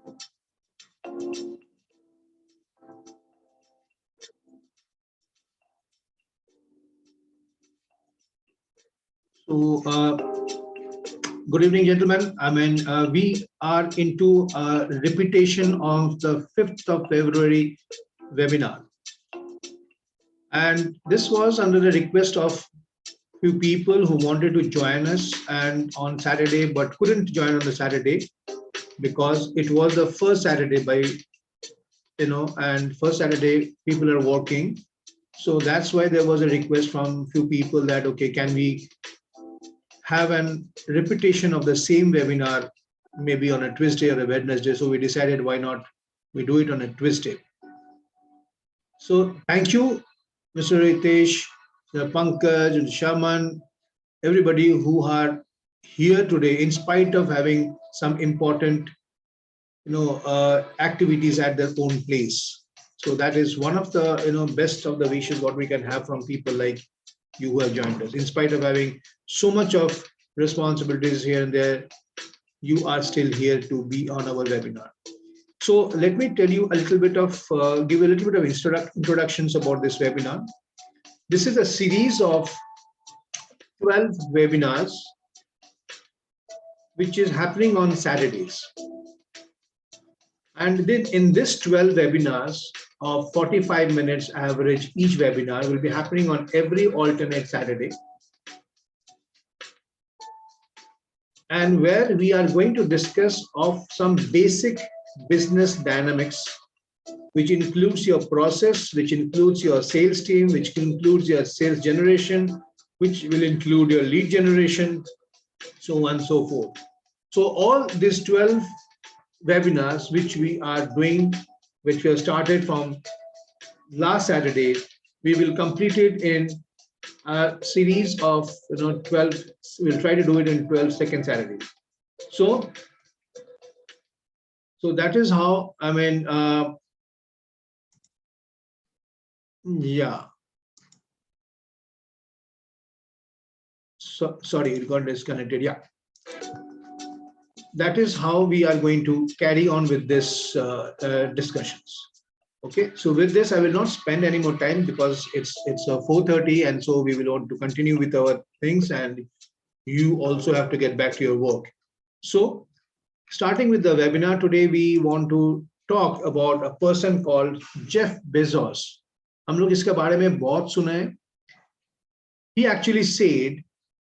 So, good evening, gentlemen. We are into a repetition of the 5th of February webinar. And this was under the request of few people who wanted to join us and on Saturday, but couldn't join on the Saturday because it was the first Saturday and first Saturday people are working. So that's why there was a request from few people that, okay, can we have a repetition of the same webinar, maybe on a Tuesday or a Wednesday. So we decided, why not we do it on a Tuesday. So thank you, Mr. Ritesh, Pankaj, and Shaman, everybody who are here today, in spite of having some important, activities at their own place. So that is one of the, best of the wishes what we can have from people like you who have joined us. In spite of having so much of responsibilities here and there, you are still here to be on our webinar. So let me tell you a little bit of, give a little bit of introductions about this webinar. This is a series of 12 webinars, which is happening on Saturdays. And then in this 12 webinars of 45 minutes average, each webinar will be happening on every alternate Saturday. And where we are going to discuss of some basic business dynamics, which includes your process, which includes your sales team, which includes your sales generation, which will include your lead generation, so on and so forth. So all these 12 webinars which we are doing, which we have started from last Saturday, we will complete it in a series of 12. We'll try to do it in 12 second Saturdays. So that is how, yeah. So sorry, it got disconnected. Yeah. That is how we are going to carry on with this discussions. Okay, so with this, I will not spend any more time because it's 4:30, and so we will want to continue with our things, and you also have to get back to your work. So starting with the webinar today, we want to talk about a person called Jeff Bezos. हम लोग इसके बारे में बहुत सुना है. He actually said,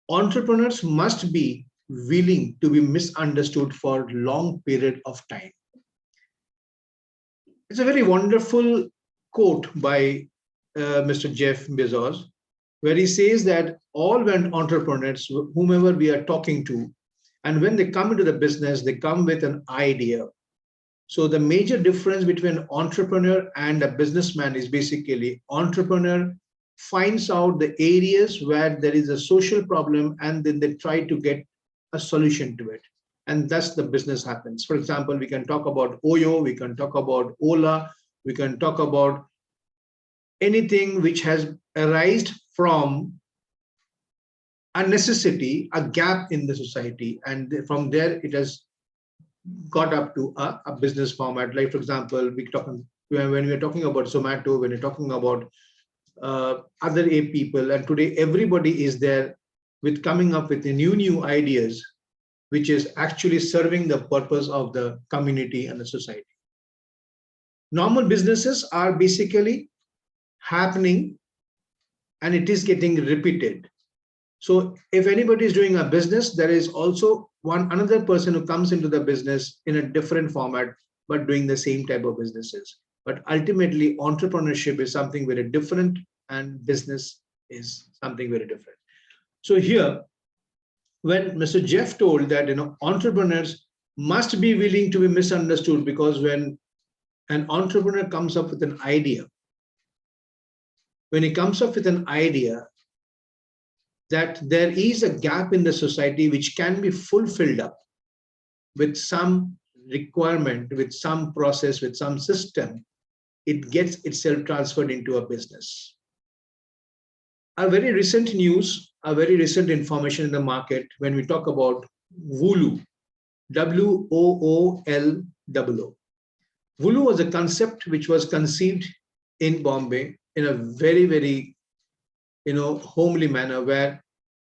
entrepreneurs must be willing to be misunderstood for a long period of time. It's a very wonderful quote by Mr. Jeff Bezos, where he says that all when entrepreneurs, whomever we are talking to, and when they come into the business, they come with an idea. So the major difference between an entrepreneur and a businessman is basically entrepreneur finds out the areas where there is a social problem, and then they try to get a solution to it. And thus the business happens. For example, we can talk about Oyo, we can talk about Ola, we can talk about anything which has arisen from a necessity, a gap in the society. And from there, it has got up to a business format. Like, for example, when we are talking about Zomato, when we're talking about other people, and today everybody is there with coming up with the new ideas, which is actually serving the purpose of the community and the society. Normal businesses are basically happening and it is getting repeated. So if anybody is doing a business, there is also another person who comes into the business in a different format, but doing the same type of businesses. But ultimately, entrepreneurship is something very different, and business is something very different. So here, when Mr. Jeff told that entrepreneurs must be willing to be misunderstood, because when an entrepreneur comes up with an idea, that there is a gap in the society which can be fulfilled up with some requirement, with some process, with some system, it gets itself transferred into a business. A very recent news, a very recent information in the market, when we talk about Wooloo, WOOLOO, Vulu was a concept which was conceived in Bombay in a very, very, homely manner, where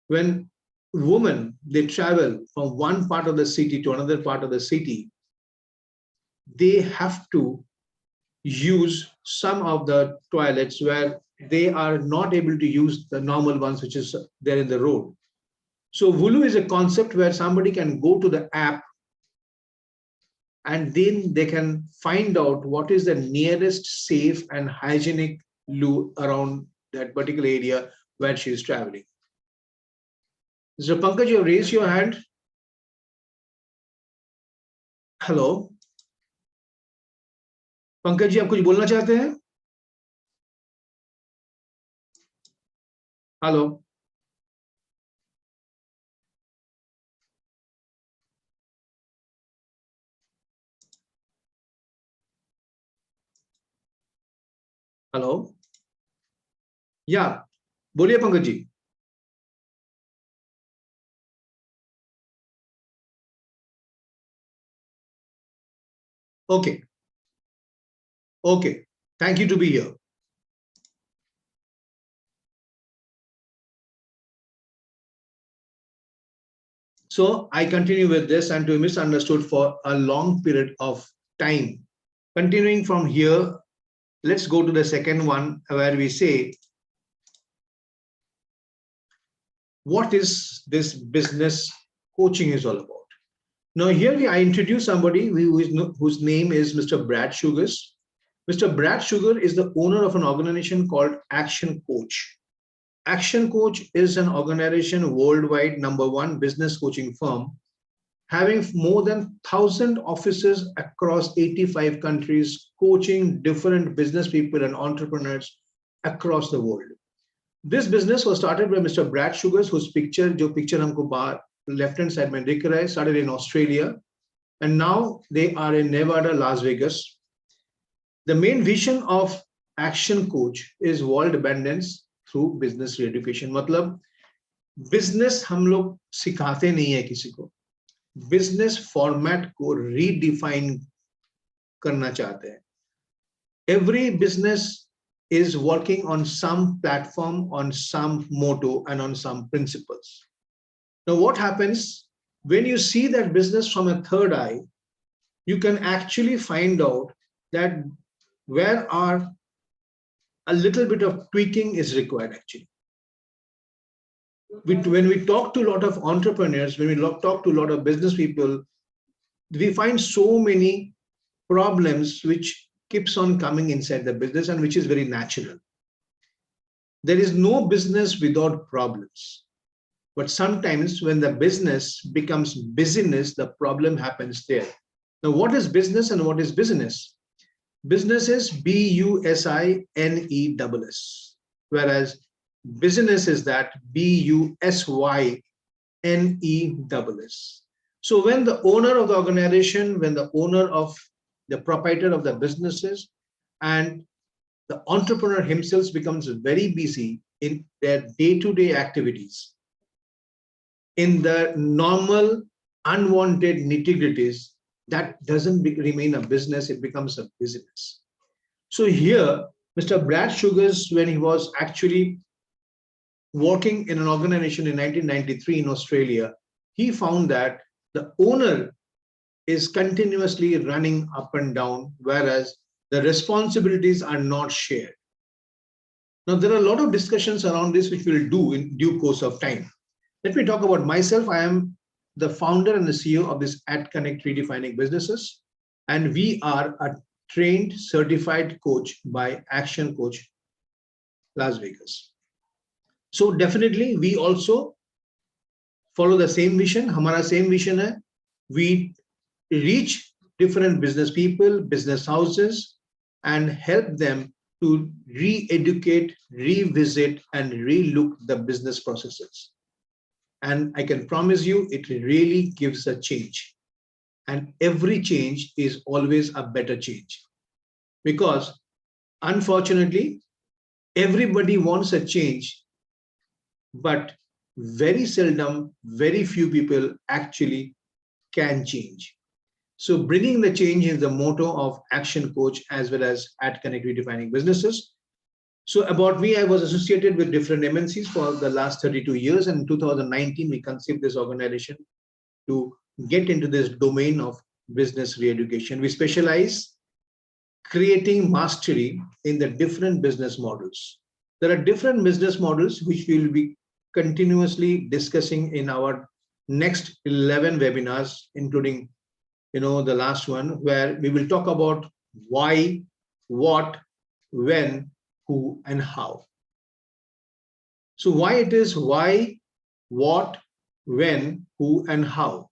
when women, they travel from one part of the city to another part of the city, they have to use some of the toilets where they are not able to use the normal ones which is there in the road. So Vulu is a concept where somebody can go to the app and then they can find out what is the nearest safe and hygienic loo around that particular area where she is traveling. Mr. Pankaj, you raise your hand. Hello. Pankaj ji, आप कुछ बोलना चाहते हैं? Hello. Hello. या, बोलिए Pankaj ji. Okay. Okay. Thank you to be here. So I continue with this, and to be misunderstood for a long period of time. Continuing from here, let's go to the second one where we say, what is this business coaching is all about? Now here I introduce somebody whose name is Mr. Brad Sugars. Mr. Brad Sugar is the owner of an organization called AtKonnectt. AtKonnectt is an organization worldwide #1 business coaching firm, having more than 1,000 offices across 85 countries, coaching different business people and entrepreneurs across the world. This business was started by Mr. Brad Sugars, whose picture humko left hand side mein dikh raha hai, started in Australia, and now they are in Nevada, Las Vegas. The main vision of AtKonnectt is world abundance through business education. मतलब business हम लोग सिखाते नहीं है किसी को, business format को redefine करना चाहते हैं. Every business is working on some platform, on some motto, and on some principles. Now, what happens when you see that business from a third eye? You can actually find out that where are a little bit of tweaking is required actually. When we talk to a lot of entrepreneurs, when we talk to a lot of business people, we find so many problems which keeps on coming inside the business, and which is very natural. There is no business without problems. But sometimes when the business becomes busyness, the problem happens there. Now, what is business and what is business? Business is BUSINESS, whereas business is that BUSYNESS. So when the owner of the organization, when the owner of the proprietor of the businesses and the entrepreneur himself becomes very busy in their day-to-day activities, in the normal unwanted nitty-gritties, that doesn't remain a business, it becomes a business. So here, Mr. Brad Sugars, when he was actually working in an organization in 1993 in Australia, he found that the owner is continuously running up and down, whereas the responsibilities are not shared. Now, there are a lot of discussions around this, which we'll do in due course of time. Let me talk about myself. I am the founder and the CEO of this AtKonnectt Redefining Businesses, and we are a trained, certified coach by AtKonnectt Las Vegas. So definitely, we also follow the same vision. Hamara same vision hai. We reach different business people, business houses, and help them to re-educate, revisit, and relook the business processes. And I can promise you, it really gives a change. And every change is always a better change. Because unfortunately, everybody wants a change, but very seldom, very few people actually can change. So bringing the change is the motto of Action Coach as well as AtKonnectt Redefining Businesses. So about me, I was associated with different MNCs for the last 32 years. And in 2019, we conceived this organization to get into this domain of business re-education. We specialize creating mastery in the different business models. There are different business models which we will be continuously discussing in our next 11 webinars, including the last one, where we will talk about why, what, when, who, and how. So why it is why, what, when, who, and how.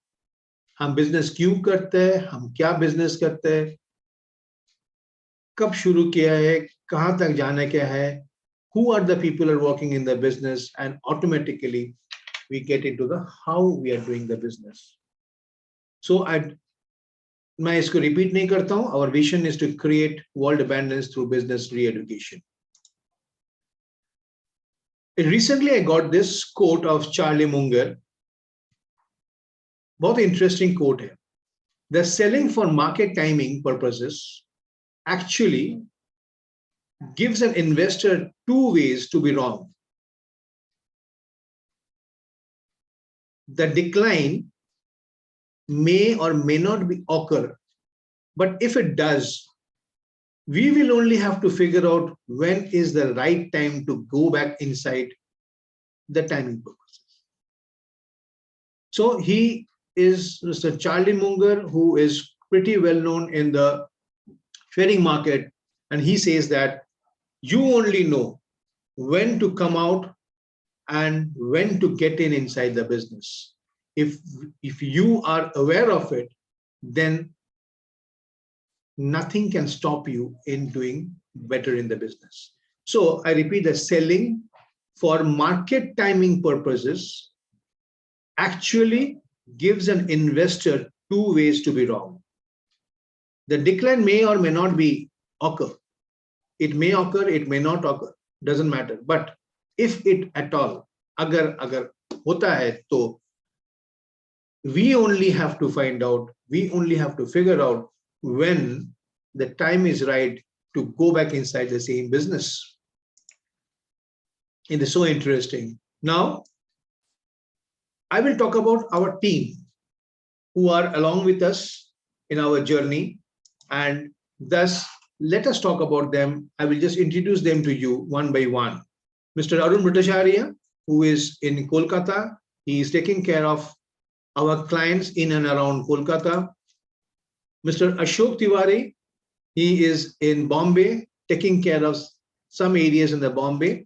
हम business क्यों करते हैं, हम क्या business करते हैं, कब शुरू किया है, कहां तक जाने क्या है, who are the people are working in the business, and automatically we get into the how we are doing the business. So मैं इसको रिपीट नहीं करता हूं. Our vision is to create world abundance through business re-education. Recently I got this quote of Charlie Munger. बहुत interesting coat है. The selling for market timing purposes actually gives an investor two ways to be wrong. The decline may or may not be occur, but if it does, we will only have to figure out when is the right time to go back inside the timing purposes. So he is Mr. Charlie Munger, who is pretty well known in the trading market, and he says that you only know when to come out and when to get in inside the business. If you are aware of it, then nothing can stop you in doing better in the business. So I repeat, the selling for market timing purposes actually gives an investor two ways to be wrong. The decline may or may not be occur. It may occur, it may not occur, doesn't matter. But if it at all, agar hota hai, to we only have to find out, we only have to figure out when the time is right to go back inside the same business. It is so interesting. Now, I will talk about our team who are along with us in our journey, and thus let us talk about them. I will just introduce them to you one by one. Mr. Arun Bhattacharya, who is in Kolkata, he is taking care of our clients in and around Kolkata. Mr. Ashok Tiwari, he is in Bombay, taking care of some areas in the Bombay.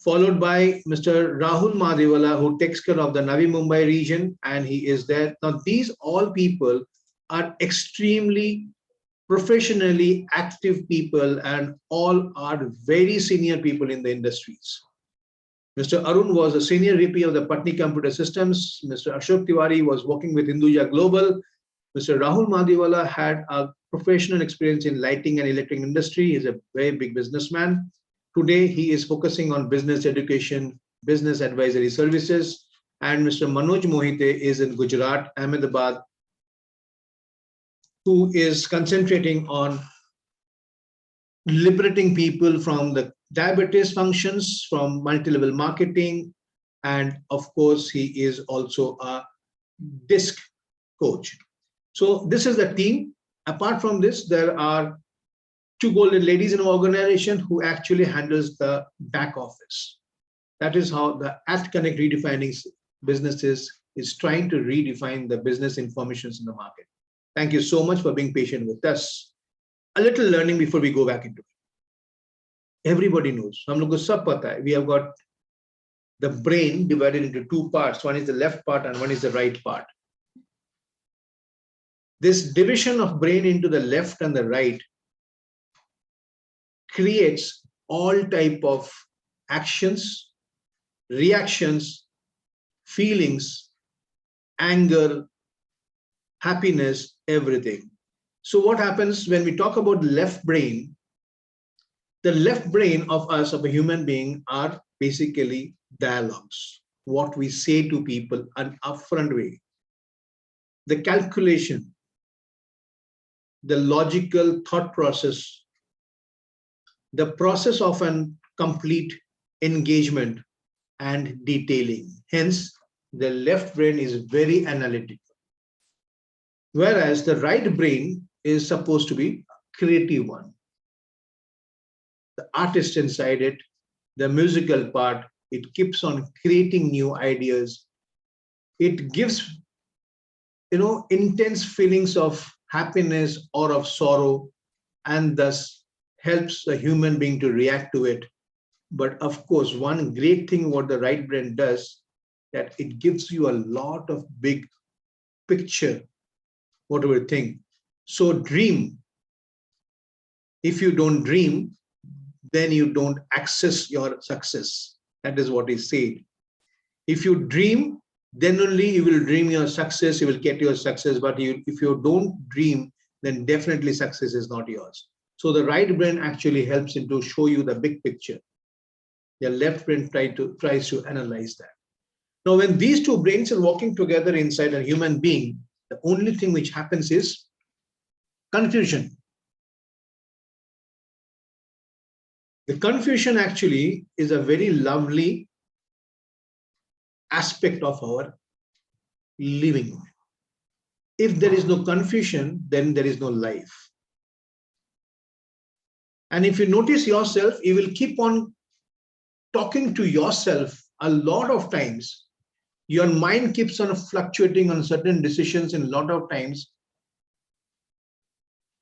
Followed by Mr. Rahul Madhiwala, who takes care of the Navi Mumbai region, and he is there. Now, these all people are extremely professionally active people, and all are very senior people in the industries. Mr. Arun was a senior VP of the Patni Computer Systems. Mr. Ashok Tiwari was working with Hinduja Global. Mr. Rahul Madhiwala had a professional experience in lighting and electric industry. He's a very big businessman. Today, he is focusing on business education, business advisory services, and Mr. Manoj Mohite is in Gujarat, Ahmedabad, who is concentrating on liberating people from the diabetes functions, from multi-level marketing, and of course, he is also a DISC coach. So this is the team. Apart from this, there are two golden ladies in our organization who actually handles the back office. That is how the AtKonnectt Redefining Businesses is trying to redefine the business informations in the market. Thank you so much for being patient with us. A little learning before we go back into it. Everybody knows, hum log ko sab pata hai, we have got the brain divided into two parts. One is the left part and one is the right part. This division of brain into the left and the right creates all type of actions, reactions, feelings, anger, happiness, everything. So what happens when we talk about left brain? The left brain of us, of a human being, are basically dialogues, what we say to people, an upfront way. The calculation, the logical thought process, the process of an complete engagement and detailing. Hence, the left brain is very analytical, whereas the right brain is supposed to be creative one. The artist inside it, the musical part, it keeps on creating new ideas. It gives, intense feelings of happiness or of sorrow, and thus helps a human being to react to it. But of course, one great thing what the right brain does, that it gives you a lot of big picture, whatever thing. So dream. If you don't dream, then you don't access your success. That is what is said. If you dream, then only you will dream your success, you will get your success. But if you don't dream, then definitely success is not yours. So the right brain actually helps him to show you the big picture. The left brain tries to analyze that. Now, when these two brains are working together inside a human being, the only thing which happens is confusion. The confusion actually is a very lovely aspect of our living. If there is no confusion, then there is no life. And if you notice yourself, you will keep on talking to yourself a lot of times. Your mind keeps on fluctuating on certain decisions in a lot of times.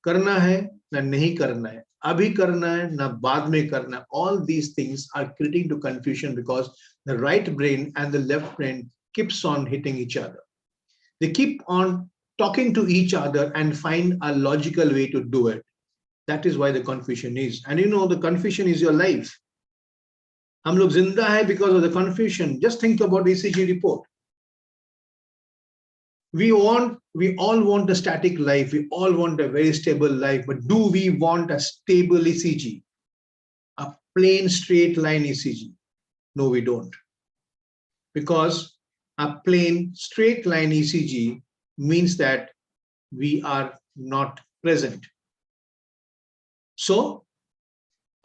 Karna hai na nahi karna hai, abhi karna hai na baad mein karna hai. All these things are creating to confusion because the right brain and the left brain keeps on hitting each other. They keep on talking to each other and find a logical way to do it. That is why the confusion is. And the confusion is your life. हम लोग जिंदा है because of the confusion. Just think about ECG report. We all want a static life. We all want a very stable life. But do we want a stable ECG? A plain straight line ECG? No, we don't. Because a plain straight line ECG means that we are not present. So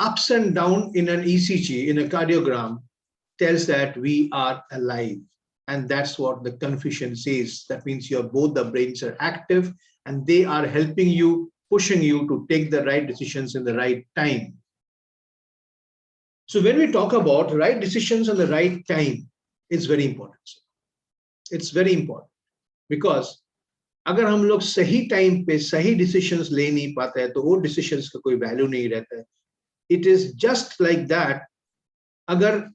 ups and down in an ECG, in a cardiogram, tells that we are alive. And that's what the confusion says. That means both the brains are active and they are helping you, pushing you to take the right decisions in the right time. So when we talk about right decisions in the right time, it's very important. It's very important because अगर हम लोग सही time पे सही decisions ले नहीं पाते हैं तो वो डिसीजंस का कोई वैल्यू नहीं रहता है. It is just like that. अगर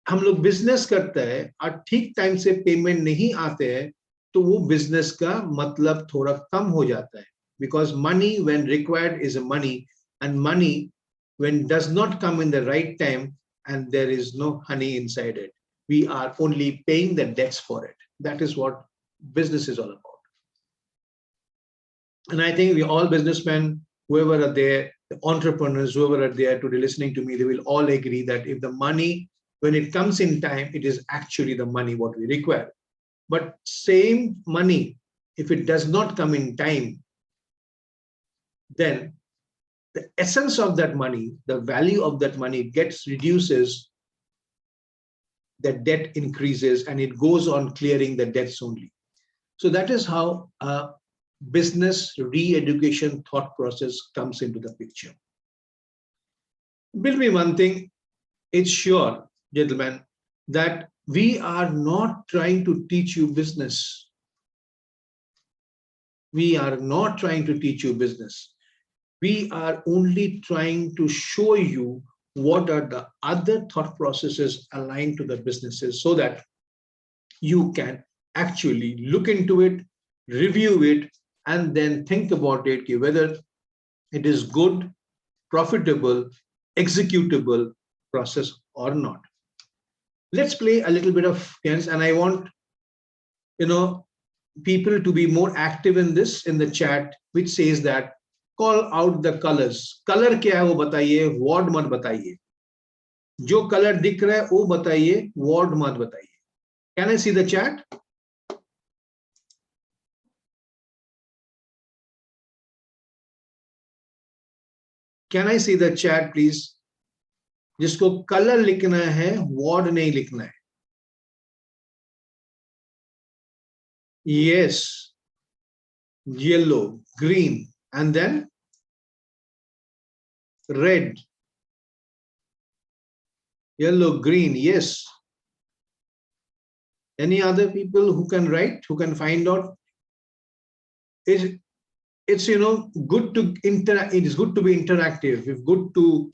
हम लोग बिजनेस करते हैं और ठीक टाइम से पेमेंट नहीं आते हैं तो वो बिजनेस का मतलब थोड़ा कम हो जाता है. Because money when required is money, and money when does not come in the right time and there is no honey inside it, we are only paying the debts for it. That is what business is all about. And I think we all businessmen, whoever are there, the entrepreneurs, whoever are there today listening to me, they will all agree that if the money, when it comes in time, it is actually the money what we require. But same money, if it does not come in time, then the essence of that money, the value of that money gets reduces, the debt increases, and it goes on clearing the debts only. So that is how business re-education thought process comes into the picture. Believe me one thing, it's sure, gentlemen, that we are not trying to teach you business. We are not trying to teach you business. We are only trying to show you what are the other thought processes aligned to the businesses so that you can actually look into it, review it, and then think about it, whether it is good, profitable, executable process or not. Let's play a little bit of games, and I want people to be more active in this in the chat, which says that call out the colors. Color क्या है वो बताइए, word मत बताइए. जो color दिख रहा है वो बताइए, word मत बताइए. Can I see the chat? Can I see the chat, please? जिसको कलर लिखना है, वर्ड नहीं लिखना है. Yes, yellow, green, and then red. Yellow, green, yes. Any other people who can write, who can find out? It's good to interact. It is good to be interactive. It's good to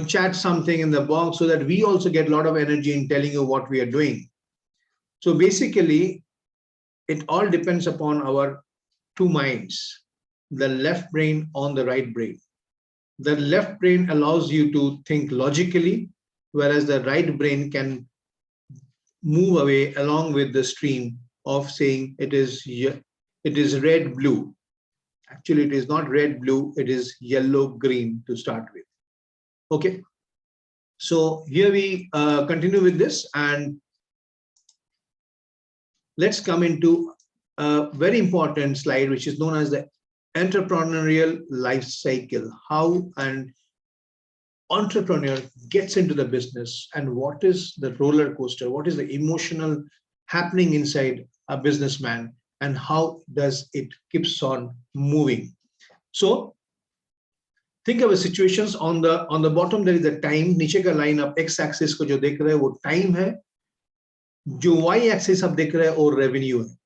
chat something in the box so that we also get a lot of energy in telling you what we are doing. So basically, it all depends upon our two minds, the left brain on the right brain. The left brain allows you to think logically, whereas the right brain can move away along with the stream of saying it is red, blue. Actually, it is not red, blue, it is yellow, green to start with. Okay. So here we continue with this, and let's come into a very important slide, which is known as the entrepreneurial life cycle. How an entrepreneur gets into the business and what is the roller coaster, what is the emotional happening inside a businessman, and how does it keeps on moving. So think of a situations on the bottom. There is a time. नीचे का line up x axis को जो देख रहे हैं वो time है, जो y axis आप देख रहे हैं वो revenue है.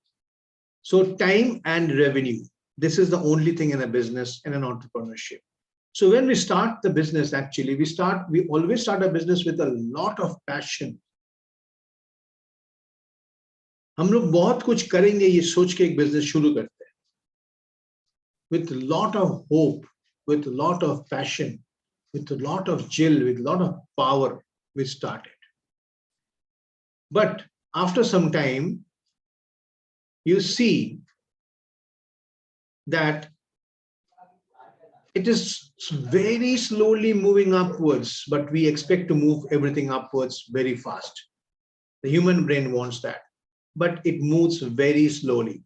So time and revenue, this is the only thing in a business, in an entrepreneurship. So when we start the business, actually we always start a business with a lot of passion. हम लोग बहुत कुछ करेंगे ये सोच के एक business शुरू करते हैं, with a lot of hope, with a lot of passion, with a lot of jill, with a lot of power, we started. But after some time, you see that it is very slowly moving upwards, but we expect to move everything upwards very fast. The human brain wants that, but it moves very slowly.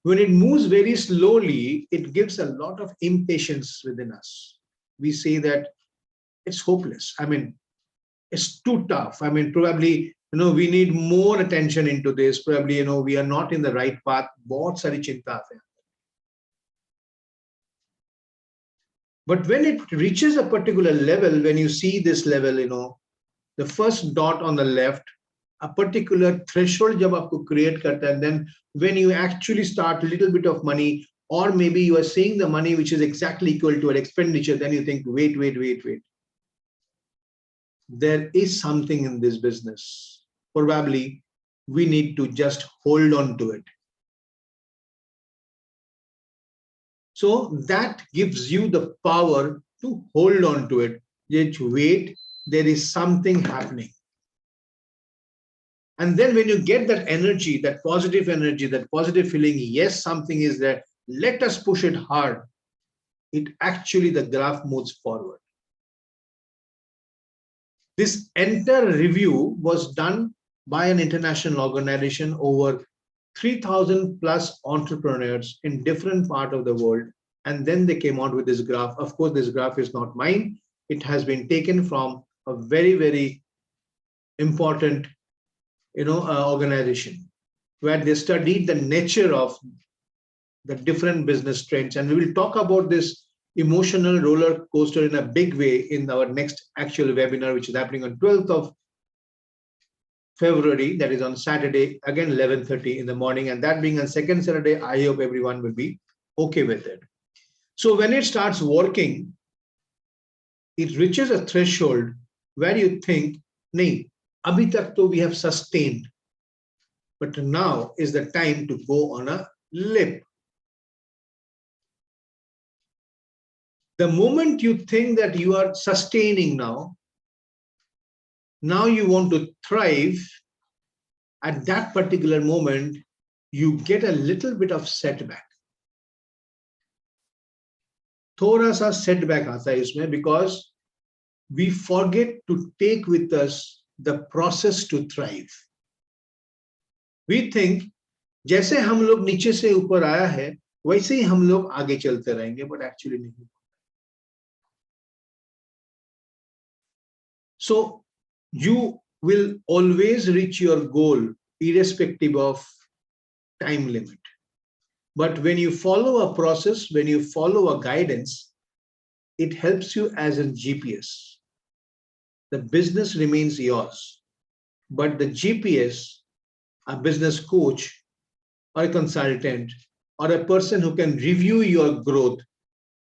When it moves very slowly, it gives a lot of impatience within us. We say that it's hopeless. I mean, it's too tough. I mean, probably, we need more attention into this. Probably, we are not in the right path. बहुत सारी चिंता है. But when it reaches a particular level, when you see this level, the first dot on the left, a particular threshold जब आपको create करता है, and then when you actually start a little bit of money, or maybe you are seeing the money which is exactly equal to an expenditure, then you think, wait. There is something in this business. Probably we need to just hold on to it. So that gives you the power to hold on to it. Just wait, there is something happening. And then when you get that energy, that positive feeling, yes, something is there, let us push it hard. It actually, the graph moves forward. This entire review was done by an international organization, over 3,000 plus entrepreneurs in different parts of the world. And then they came out with this graph. Of course, this graph is not mine. It has been taken from a very, very important organization where they studied the nature of the different business trends. And we will talk about this emotional roller coaster in a big way in our next actual webinar, which is happening on 12th of February, that is on Saturday, again 11:30 in the morning, and that being on second Saturday. I hope everyone will be okay with it. So when it starts working, it reaches a threshold where you think, nahi, abhi tak to we have sustained, but now is the time to go on a lip. The moment you think that you are sustaining now you want to thrive, at that particular moment, you get a little bit of setback. थोड़ा सा setback आता है इसमें, because we forget to take with us the process to thrive. We think जैसे हम लोग नीचे से ऊपर आया है, वैसे ही हम लोग आगे चलते रहेंगे, but actually नहीं. So you will always reach your goal irrespective of time limit. But when you follow a process, when you follow a guidance, it helps you as a GPS. The business remains yours, but the GPS, a business coach or a consultant or a person who can review your growth,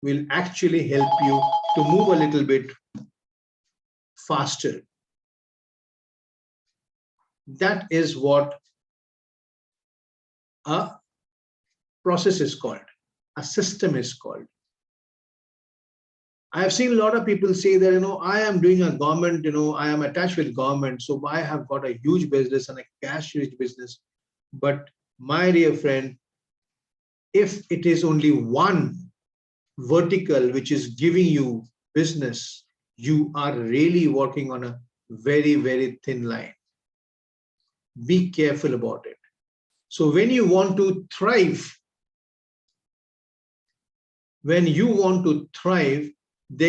will actually help you to move a little bit faster. That is what a process is called, a system is called. I have seen a lot of people say that, I am doing a government, I am attached with government, so I have got a huge business and a cash-rich business. But my dear friend, if it is only one vertical which is giving you business, you are really working on a very, very thin line. Be careful about it. So when you want to thrive, then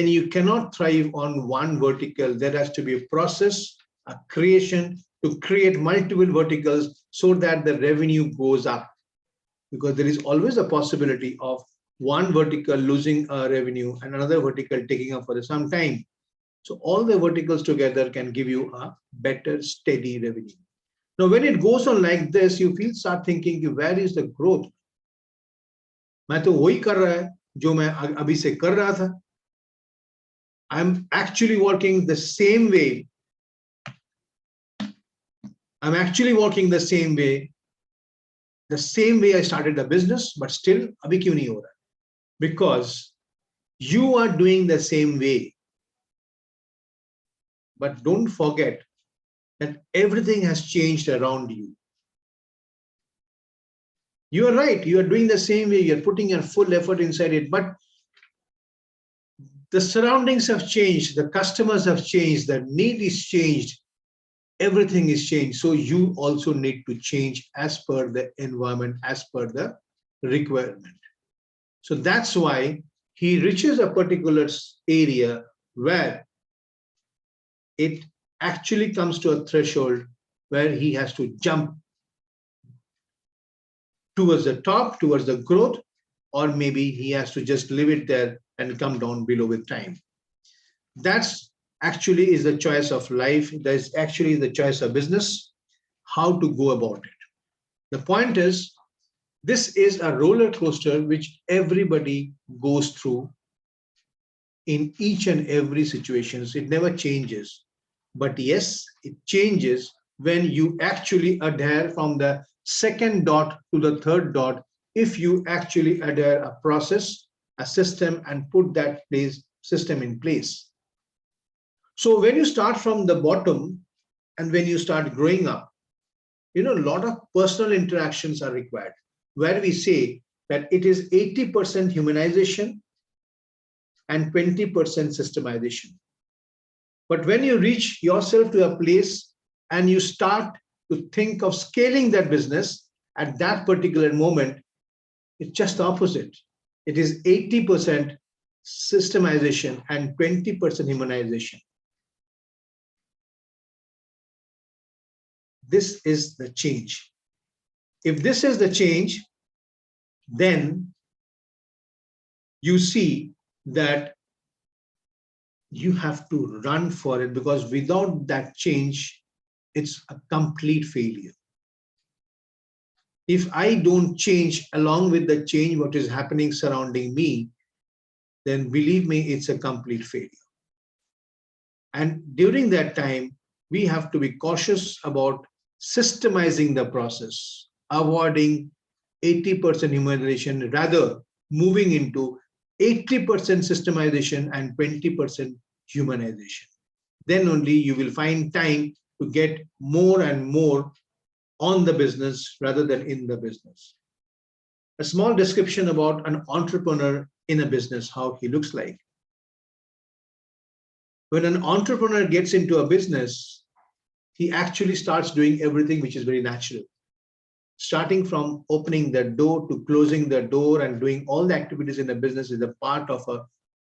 you cannot thrive on one vertical. There has to be a process, a creation to create multiple verticals so that the revenue goes up. Because there is always a possibility of one vertical losing revenue and another vertical taking up for some time. So all the verticals together can give you a better, steady revenue. Now, when it goes on like this, you start thinking, where is the growth? मैं तो वही कर रहा है जो मैं अभी से कर रहा था. I'm actually working the same way. I'm actually working the same way I started the business, but still अभी क्यों नहीं हो रहा? Because you are doing the same way. But don't forget that everything has changed around you. You are right, you are doing the same way, you're putting your full effort inside it, but the surroundings have changed, the customers have changed, the need is changed, everything is changed. So you also need to change as per the environment, as per the requirement. So that's why he reaches a particular area where it actually comes to a threshold where he has to jump towards the top, towards the growth, or maybe he has to just leave it there and come down below with time. That's actually is the choice of life. That's actually the choice of business, how to go about it. The point is, this is a roller coaster which everybody goes through in each and every situation. It never changes. But yes, it changes when you actually adhere from the second dot to the third dot. If you actually adhere a process, a system, and put that system in place. So when you start from the bottom and when you start growing up, a lot of personal interactions are required, where we say that it is 80% humanization and 20% systemization. But when you reach yourself to a place and you start to think of scaling that business at that particular moment, it's just the opposite. It is 80% systemization and 20% humanization. This is the change. If this is the change, then you see that you have to run for it, because without that change, it's a complete failure. If I don't change along with the change, what is happening surrounding me, then believe me, it's a complete failure. And during that time, we have to be cautious about systemizing the process, avoiding 80% humanization, rather moving into 80% systemization and 20% humanization. Then only you will find time to get more and more on the business rather than in the business. A small description about an entrepreneur in a business, how he looks like. When an entrepreneur gets into a business, he actually starts doing everything which is very natural. Starting from opening the door to closing the door and doing all the activities in a business is a part of an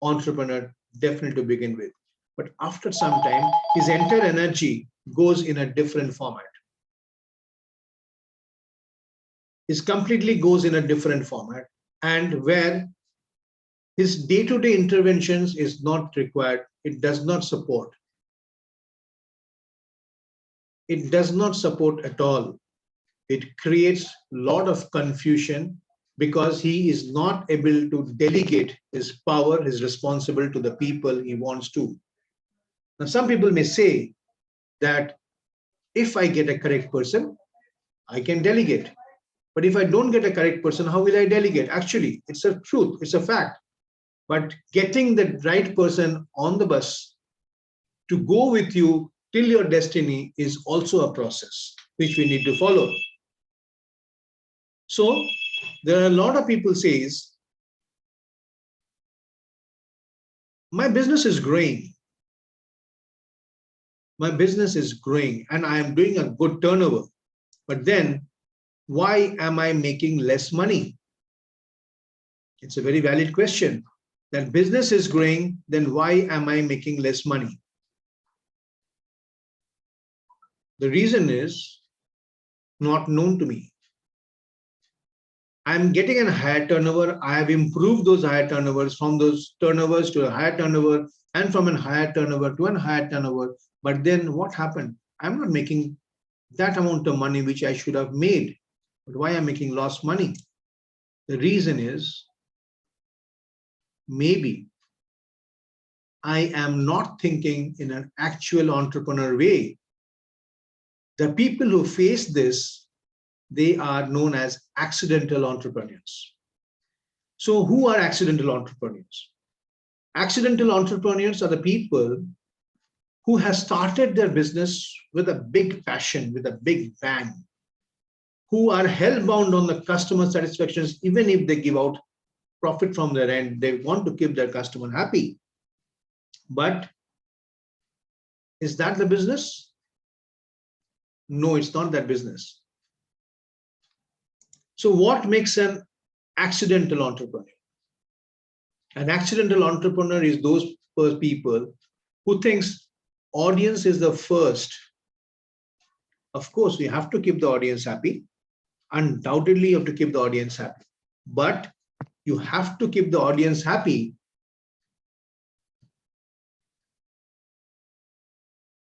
entrepreneur, definitely to begin with. but after some time, his entire energy goes in a different format. It completely goes in a different format, and where his day-to-day interventions is not required. It does not support. It does not support at all. It creates a lot of confusion because he is not able to delegate his power, his responsibility to the people he wants to. Now, some people may say that if I get a correct person, I can delegate. But if I don't get a correct person, how will I delegate? Actually, it's a truth, it's a fact. But getting the right person on the bus to go with you till your destiny is also a process which we need to follow. So there are a lot of people says, my business is growing. My business is growing and I am doing a good turnover. But then why am I making less money? It's a very valid question. That business is growing, then why am I making less money? The reason is not known to me. I'm getting a higher turnover. I have improved those higher turnovers, from those turnovers to a higher turnover, and from a higher turnover to a higher turnover. But then what happened? I'm not making that amount of money which I should have made. But why am I making lost money? The reason is maybe I am not thinking in an actual entrepreneur way. The people who face this, they are known as accidental entrepreneurs. So who are accidental entrepreneurs? Accidental entrepreneurs are the people who have started their business with a big passion, with a big bang, who are hell-bound on the customer satisfactions. Even if they give out profit from their end, they want to keep their customer happy. But is that the business? No, it's not that business. So what makes an accidental entrepreneur? An accidental entrepreneur is those people who thinks audience is the first. Of course, we have to keep the audience happy. Undoubtedly, you have to keep the audience happy. But you have to keep the audience happy.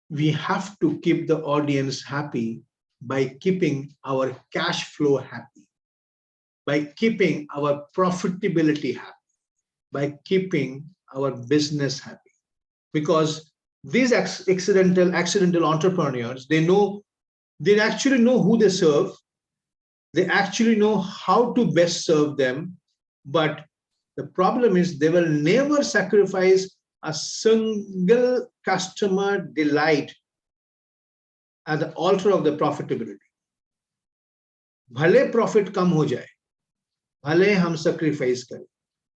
We have to keep the audience happy by keeping our cash flow happy, by keeping our profitability happy, by keeping our business happy. Because these accidental entrepreneurs, they actually know who they serve. They actually know how to best serve them. But the problem is they will never sacrifice a single customer delight at the altar of the profitability. Bhale profit kam ho jaye, bhale hum sacrifice kare,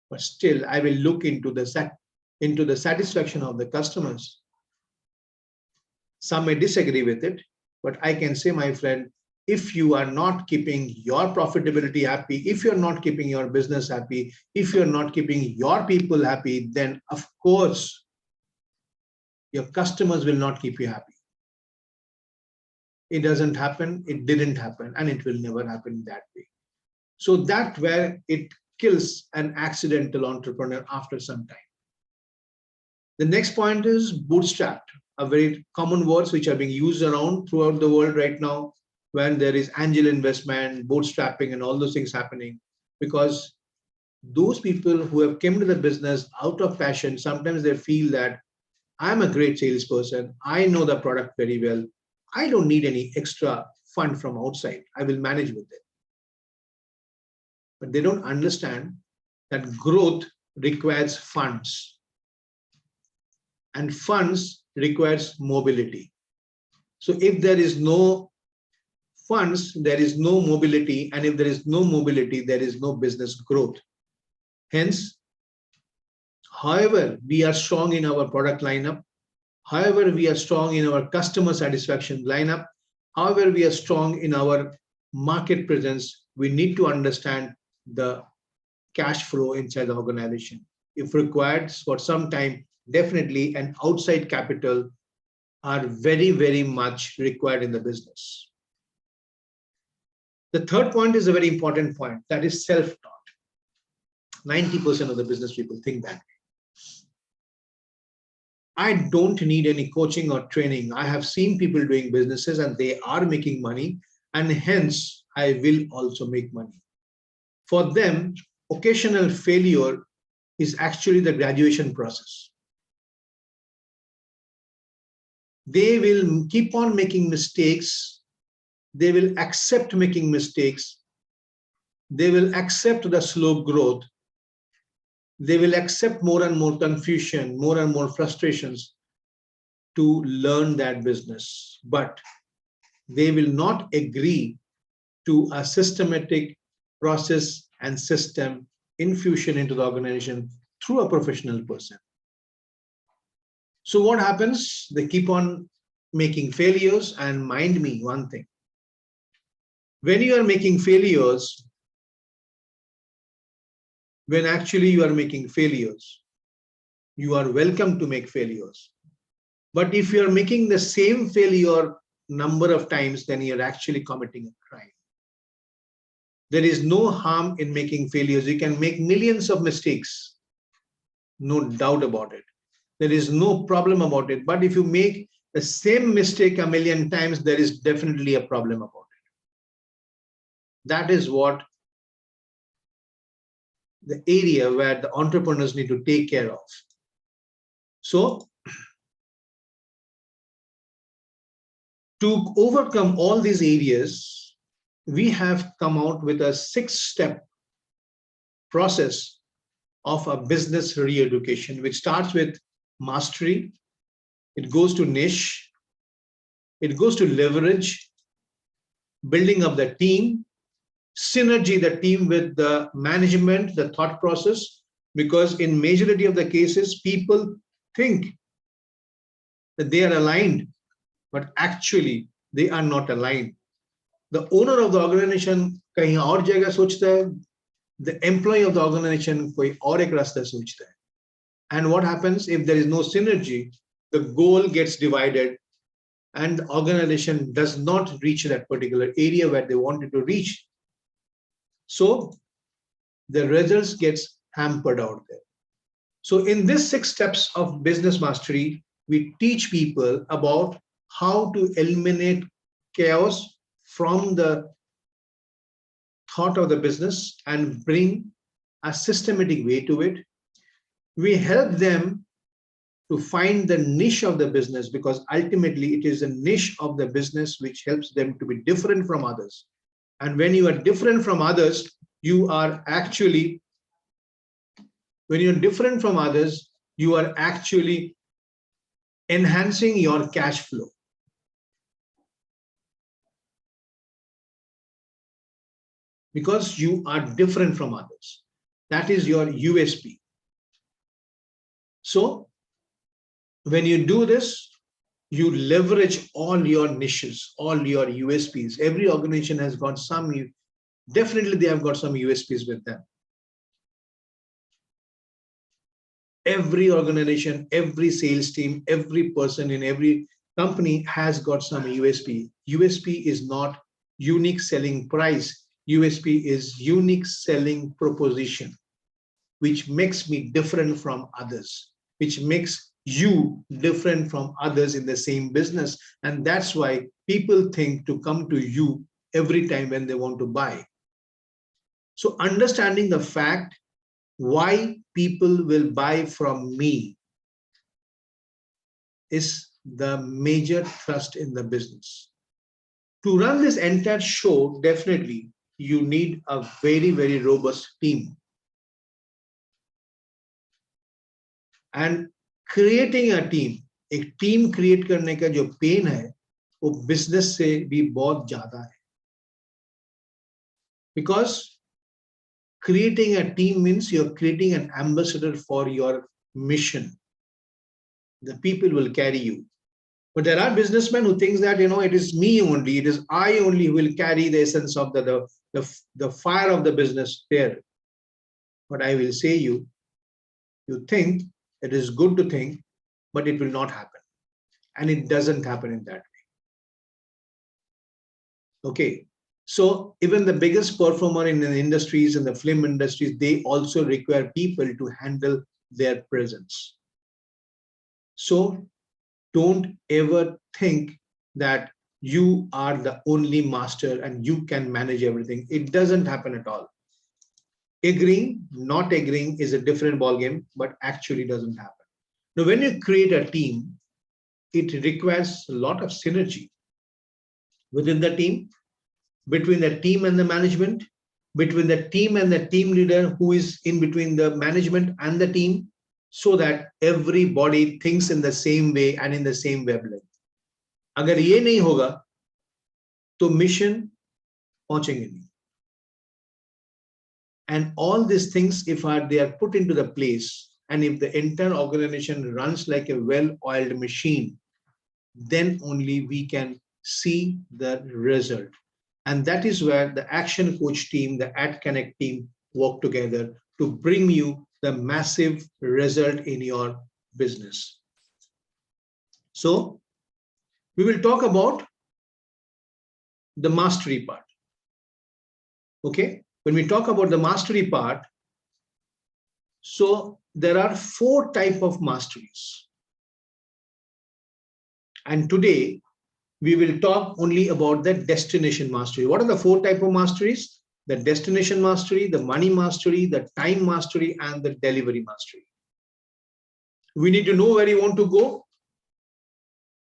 but still I will look into the satisfaction of the customers. Some may disagree with it, but I can say, my friend, if you are not keeping your profitability happy, if you're not keeping your business happy, if you're not keeping your people happy, then of course your customers will not keep you happy. It doesn't happen, it didn't happen, and it will never happen that way. So that's where it kills an accidental entrepreneur after some time. The next point is bootstrapped, a very common words which are being used around throughout the world right now, when there is angel investment, bootstrapping, and all those things happening. Because those people who have come to the business out of passion, sometimes they feel that I'm a great salesperson, I know the product very well, I don't need any extra fund from outside, I will manage with it. But they don't understand that growth requires funds, and funds requires mobility. So if there is no funds, there is no mobility, and if there is no mobility, there is no business growth. Hence, however we are strong in our product lineup, however we are strong in our customer satisfaction lineup, however we are strong in our market presence, we need to understand the cash flow inside the organization. If required for some time, definitely an outside capital are very, very much required in the business. The third point is a very important point, that is self-taught. 90% of the business people think that. I don't need any coaching or training. I have seen people doing businesses and they are making money, and hence I will also make money. For them, occasional failure is actually the graduation process. They will keep on making mistakes. They will accept making mistakes. They will accept the slow growth. They will accept more and more confusion, more and more frustrations to learn that business. But they will not agree to a systematic process and system infusion into the organization through a professional person. So what happens? They keep on making failures, and mind me one thing. When you are making failures, when actually you are making failures, you are welcome to make failures. But if you are making the same failure number of times, then you're actually committing a crime. There is no harm in making failures. You can make millions of mistakes, no doubt about it. There is no problem about it. But if you make the same mistake a million times, there is definitely a problem about it. That is what the area where the entrepreneurs need to take care of. So, to overcome all these areas, we have come out with a 6-step process of a business re-education, which starts with mastery, it goes to niche, it goes to leverage, building up the team, synergy the team with the management, the thought process, because in majority of the cases, people think that they are aligned, but actually they are not aligned. The owner of the organization kahin aur jagah sochta hai, the employee of the organization koi aur ek rasta sochta hai. And what happens if there is no synergy? The goal gets divided and the organization does not reach that particular area where they wanted to reach. So the results gets hampered out there. So in this 6 steps of business mastery, we teach people about how to eliminate chaos from the thought of the business and bring a systematic way to it. We help them to find the niche of the business, because ultimately it is a niche of the business which helps them to be different from others. And when you are different from others, you are actually, when you're different from others, you are actually enhancing your cash flow. Because you are different from others. That is your USP. So when you do this, you leverage all your niches, all your USPs. Every organization has got some, definitely they have got some USPs with them. Every organization, every sales team, every person in every company has got some USP. USP is not unique selling price. USP is unique selling proposition, which makes me different from others, which makes you different from others in the same business. And that's why people think to come to you every time when they want to buy. So understanding the fact why people will buy from me is the major thrust in the business. To run this entire show, definitely you need a very, very robust team. And creating a team, एक team create करने का जो pen है वो business से भी बहुत ज्यादा है. Because creating a team means you're creating an ambassador for your mission. The people will carry you. But there are businessmen who think that, it is me only, it is I only who will carry the essence of the fire of the business there. But I will say you think It is good to think, but it will not happen. And it doesn't happen in that way. Okay. So even the biggest performer in the industries, in the film industries, they also require people to handle their presence. So don't ever think that you are the only master and you can manage everything. It doesn't happen at all. Agreeing, not agreeing is a different ballgame, but actually doesn't happen. Now, when you create a team, it requires a lot of synergy within the team, between the team and the management, between the team and the team leader who is in between the management and the team, so that everybody thinks in the same way and in the same wavelength. अगर ये नहीं होगा तो mission पहुंचेंगे नहीं. And all these things, if they are put into the place, and if the entire organization runs like a well-oiled machine, then only we can see the result. And that is where the Action Coach team, the AtKonnectt team work together to bring you the massive result in your business. So we will talk about the mastery part. Okay. When we talk about the mastery part, so there are 4 types of masteries. And today we will talk only about the destination mastery. What are the 4 types of masteries? The destination mastery, the money mastery, the time mastery, and the delivery mastery. We need to know where you want to go.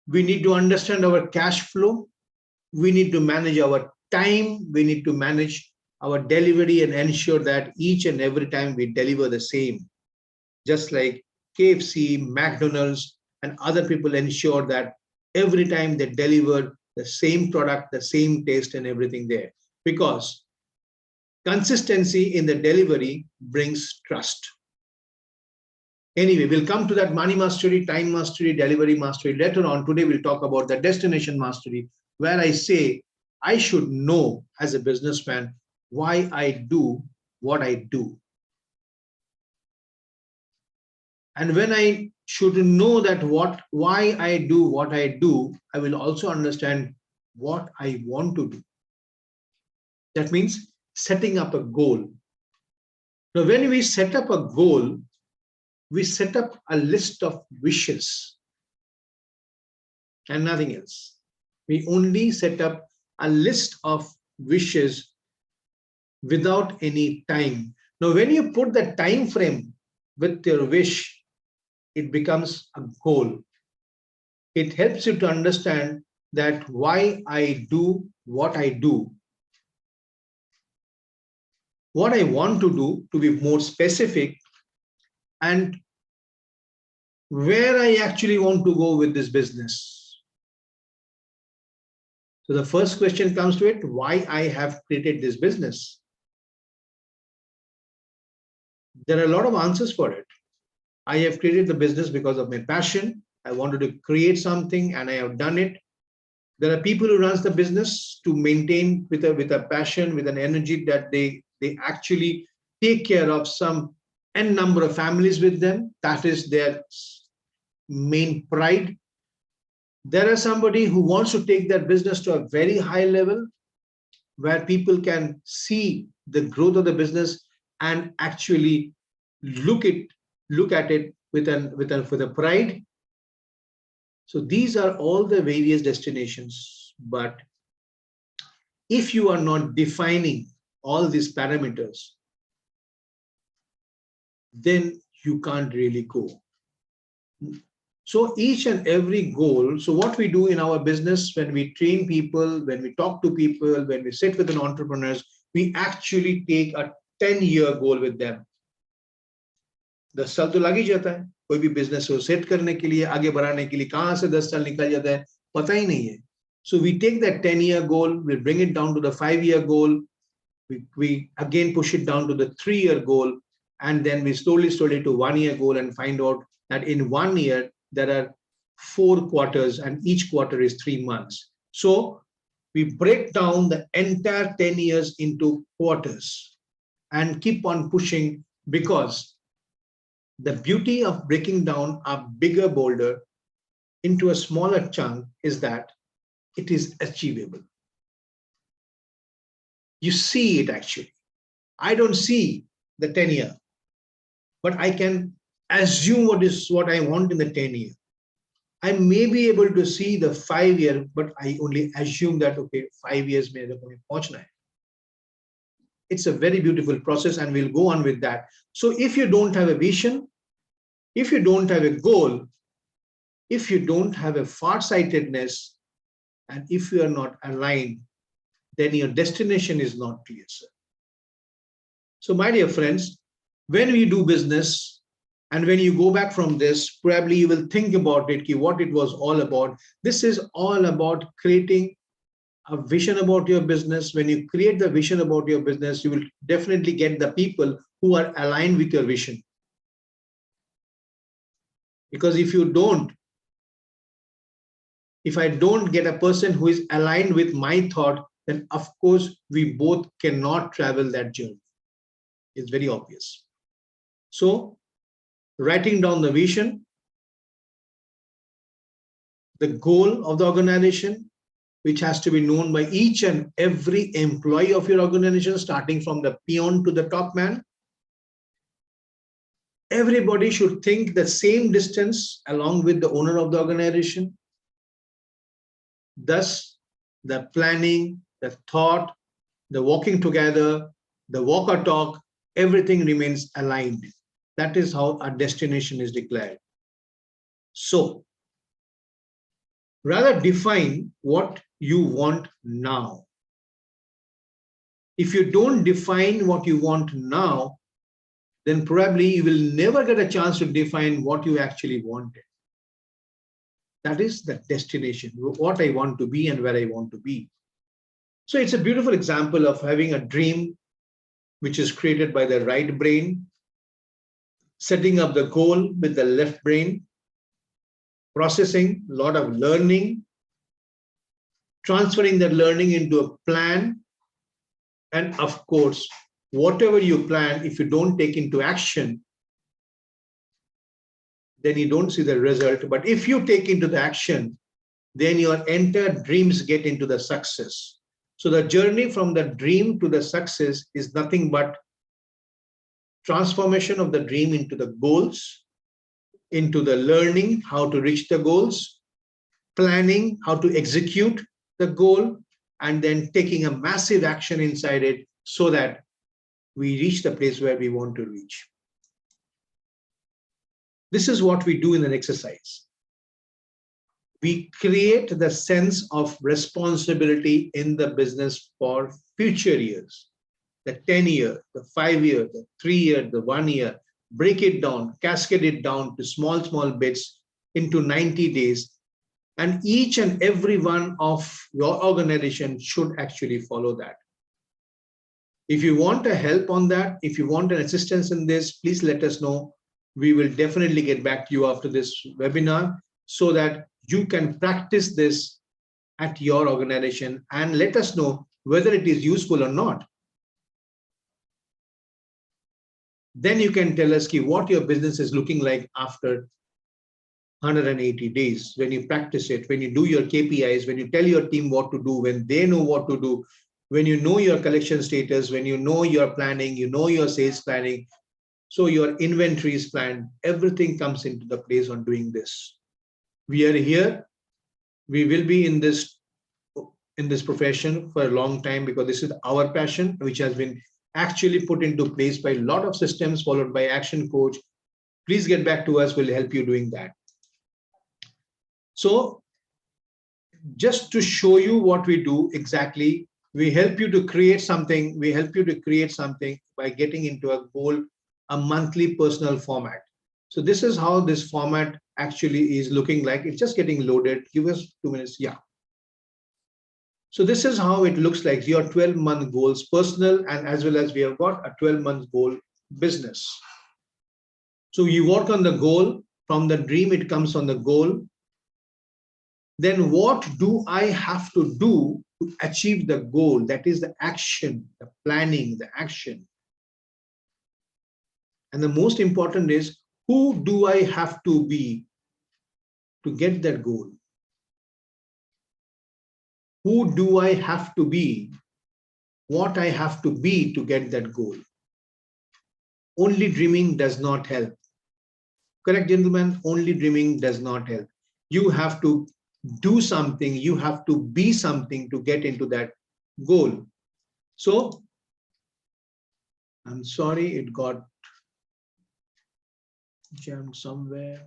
We need to understand our cash flow. We need to manage our time. We need to manage our delivery and ensure that each and every time we deliver the same. Just like KFC, McDonald's, and other people ensure that every time they deliver the same product, the same taste and everything there. Because consistency in the delivery brings trust. Anyway, we'll come to that money mastery, time mastery, delivery mastery later on. Today we'll talk about the destination mastery, where I say I should know as a businessman why I do what I do. And when I should know that why I do what I do, I will also understand what I want to do. That means setting up a goal. Now, when we set up a goal, we set up a list of wishes and nothing else. We only set up a list of wishes without any time. Now, when you put the time frame with your wish, it becomes a goal. It helps you to understand that why I do what I do, what I want to do, to be more specific, and where I actually want to go with this business. So the first question comes to it, why I have created this business. There are a lot of answers for it. I have created the business because of my passion. I wanted to create something and I have done it. There are people who runs the business to maintain with a passion, with an energy that they actually take care of some n number of families with them. That is their main pride. There is somebody who wants to take their business to a very high level where people can see the growth of the business and actually look at it with a pride. So these are all the various destinations. But if you are not defining all these parameters, then you can't really go. So each and every goal, so what we do in our business, when we train people, when we talk to people, when we sit with an entrepreneurs, we actually take a 10-year goal with them. 10 साल तो लग ही जाता है कोई भी business को set करने के लिए, आगे बढ़ाने के लिए. कहां से 10 साल निकल जाता है पता ही नहीं है. So we take that 10-year goal, we bring it down to the 5-year goal, we again push it down to the 3-year goal, and then we slowly to 1-year goal and find out that in 1 year there are 4 quarters and each quarter is 3 months. So we break down the entire 10 years into quarters and keep on pushing, because The beauty of breaking down a bigger boulder into a smaller chunk is that it is achievable. You see it actually. I don't see the 10-year, but I can assume what I want in the 10-year. I may be able to see the 5-year, but I only assume that, okay, 5 years may have pਹੁੰਚਣਾ hai. It's a very beautiful process, and we'll go on with that. So if you don't have a vision, if you don't have a goal, if you don't have a farsightedness, and if you are not aligned, then your destination is not clear, sir. So my dear friends, when we do business, and when you go back from this, probably you will think about it, what it was all about. This is all about creating a vision about your business. When you create the vision about your business, you will definitely get the people who are aligned with your vision. Because if I don't get a person who is aligned with my thought, then of course we both cannot travel that journey. It's very obvious. So writing down the vision, the goal of the organization, which has to be known by each and every employee of your organization, starting from the peon to the top man. Everybody should think the same distance along with the owner of the organization. Thus, the planning, the thought, the walking together, the walk or talk, everything remains aligned. That is how our destination is declared. So, rather define what you want now. If you don't define what you want now, then probably you will never get a chance to define what you actually wanted. That is the destination, what I want to be and where I want to be. So it's a beautiful example of having a dream which is created by the right brain, setting up the goal with the left brain, processing a lot of learning, transferring that learning into a plan, and of course, whatever you plan, if you don't take into action, then you don't see the result. But if you take into the action, then your entire dreams get into the success. So the journey from the dream to the success is nothing but transformation of the dream into the goals, into the learning how to reach the goals, planning how to execute the goal, and then taking a massive action inside it so that we reach the place where we want to reach. This is what we do in an exercise. We create the sense of responsibility in the business for future years, the 10-year, the 5-year, the 3-year, the 1-year, break it down, cascade it down to small, small bits into 90 days. And each and every one of your organization should actually follow that. If you want a help on that, if you want an assistance in this, please let us know. We will definitely get back to you after this webinar so that you can practice this at your organization and let us know whether it is useful or not. Then you can tell us what your business is looking like after 180 days, when you practice it, when you do your KPIs, when you tell your team what to do, when they know what to do, when you know your collection status, when you know your planning, you know your sales planning, so your inventory is planned, everything comes into the place on doing this. We are here. We will be in this profession for a long time because this is our passion, which has been actually put into place by a lot of systems followed by action coach. Please get back to us. We'll help you doing that. So just to show you what we do exactly, we help you to create something. We help you to create something by getting into a goal, a monthly personal format. So this is how this format actually is looking like. It's just getting loaded. Give us 2 minutes. Yeah. So this is how it looks like, your 12-month goals, personal, and as well as we have got a 12-month goal business. So you work on the goal. From the dream, it comes on the goal. Then what do I have to do to achieve the goal? That is the action, the planning, the action. And the most important is, Who do I have to be to get that goal? Who do I have to be? What I have to be to get that goal? Only dreaming does not help. Correct, gentlemen? Only dreaming does not help. You have to do something. You have to be something to get into that goal. So, I'm sorry, it got jammed somewhere.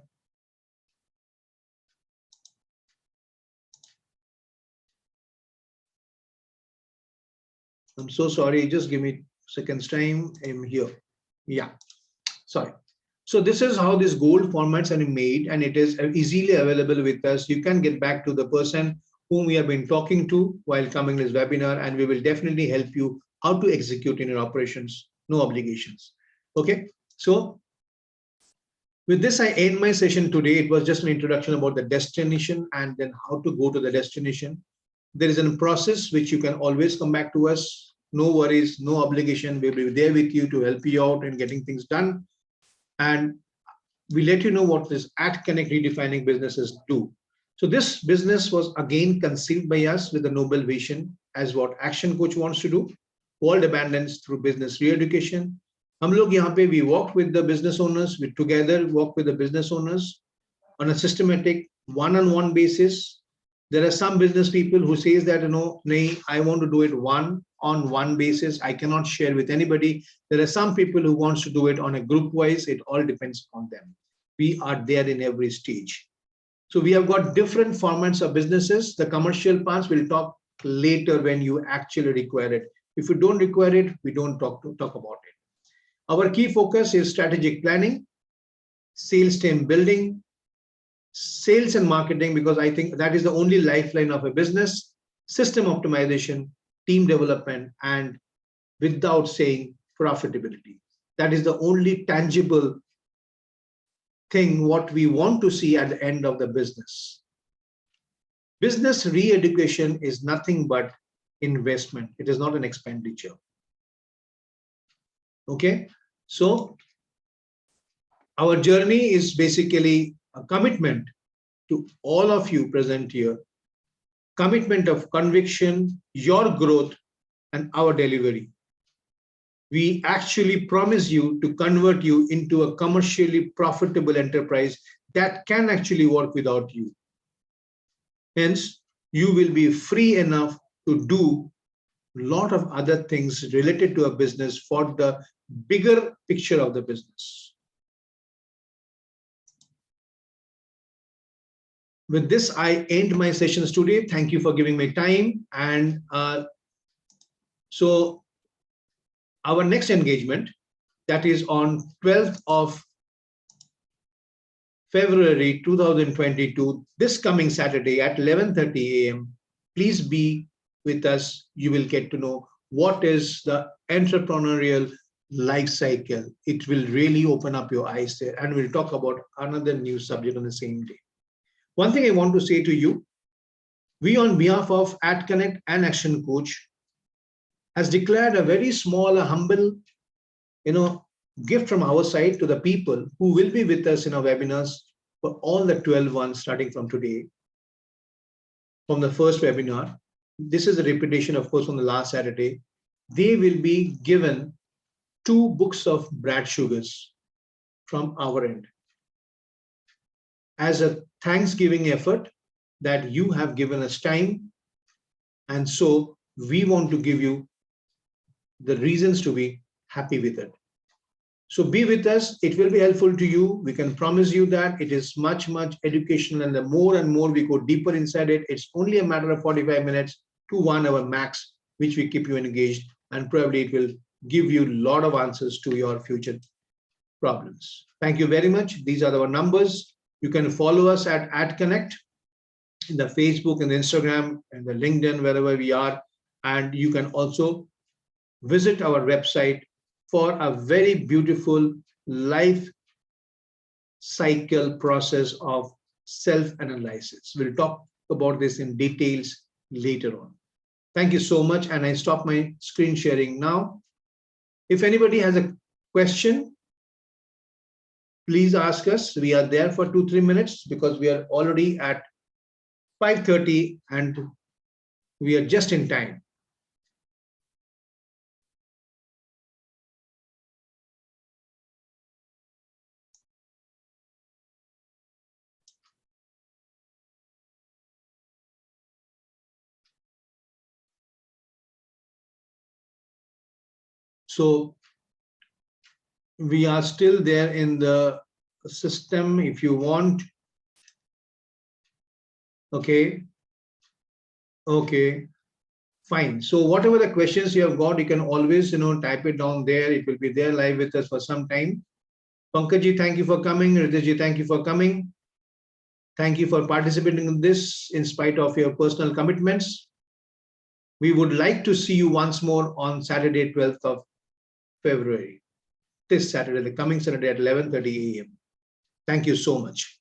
I'm so sorry. Just give me seconds time. I'm here. Yeah, sorry. So this is how these goal formats are made, and it is easily available with us. You can get back to the person whom we have been talking to while coming this webinar, and we will definitely help you how to execute in your operations. No obligations. Okay. So with this, I end my session today. It was just an introduction about the destination and then how to go to the destination. There is a process which you can always come back to us. No worries, no obligation. We'll be there with you to help you out in getting things done. And we let you know what this AtKonnectt redefining businesses do. So this business was again conceived by us with a noble vision as what Action Coach wants to do. World abundance through business re-education. हम लोग यहाँ पे we work with the business owners. We together work with the business owners on a systematic one-on-one basis. There are some business people who says that, nahi, I want to do it one-on-one basis. I cannot share with anybody. There are some people who wants to do it on a group wise. It all depends on them. We are there in every stage. So we have got different formats of businesses. The commercial parts we'll talk later when you actually require it. If you don't require it, we don't talk about it. Our key focus is strategic planning, sales team building, sales and marketing, because I think that is the only lifeline of a business, system optimization, team development, and without saying profitability. That is the only tangible thing what we want to see at the end of the business. Business re-education is nothing but investment. It is not an expenditure. Okay, so our journey is basically a commitment to all of you present here, commitment of conviction, your growth, and our delivery. We actually promise you to convert you into a commercially profitable enterprise that can actually work without you. Hence, you will be free enough to do a lot of other things related to a business for the bigger picture of the business. With this, I end my sessions today. Thank you for giving me time. And so our next engagement, that is on 12th of February 2022, this coming Saturday at 11:30 a.m. Please be with us. You will get to know what is the entrepreneurial life cycle. It will really open up your eyes there, and we'll talk about another new subject on the same day. One thing I want to say to you, we on behalf of AtKonnectt and Action Coach has declared a very small, humble, gift from our side to the people who will be with us in our webinars for all the 12 ones starting from today, from the first webinar. This is a repetition, of course, from the last Saturday. They will be given 2 books of Brad Sugars from our end as a Thanksgiving effort that you have given us time. And so we want to give you the reasons to be happy with it. So be with us. It will be helpful to you. We can promise you that it is much, much educational, and the more and more we go deeper inside it, it's only a matter of 45 minutes to 1 hour max, which we keep you engaged, and probably it will give you a lot of answers to your future problems. Thank you very much. These are our numbers. You can follow us at AtKonnectt in the Facebook and the Instagram and the LinkedIn, wherever we are. And you can also visit our website for a very beautiful life cycle process of self-analysis. We'll talk about this in details later on. Thank you so much. And I stop my screen sharing now. If anybody has a question, please ask us. We are there for 2-3 minutes because we are already at 5:30 and we are just in time. So we are still there in the system if you want. Okay. Okay. Fine. So whatever the questions you have got, you can always, type it down there. It will be there live with us for some time. Pankajji, thank you for coming. Ritishji, thank you for coming. Thank you for participating in this in spite of your personal commitments. We would like to see you once more on Saturday, 12th of February. This Saturday, the coming Saturday at 11:30 a.m. Thank you so much.